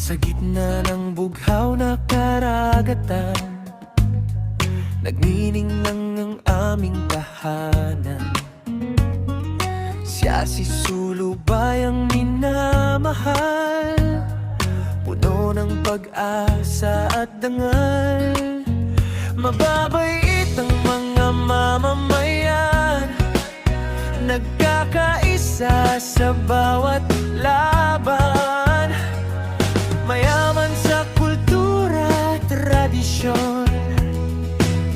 Sa gitna ng bughaw na karagatan, nagniningning ang aming tahanan. Siya si Sulu, bayang minamahal, puno ng pag-asa at dangal. Mababait ang mga mamamayan, nagkakaisa sa bawat laban. Mayaman sa kultura, tradisyon,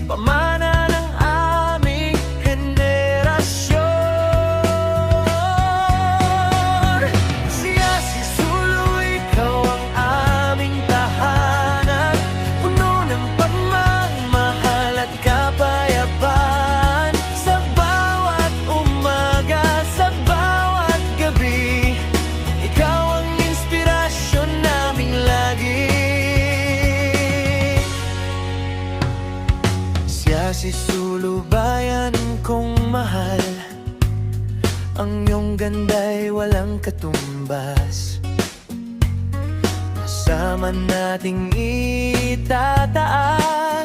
pamana ng aming henerasyon. Siya si Sulu, ikaw ang aming tahanan, puno ng pagmamahal at kapayapaan. Sa bawat umaga, sa bawat gabi, ikaw ang inspirasyon naming lagi. Siya si Sulu, bayan kong mahal, ang iyong ganda'y walang katumbas. Kasama nating itataas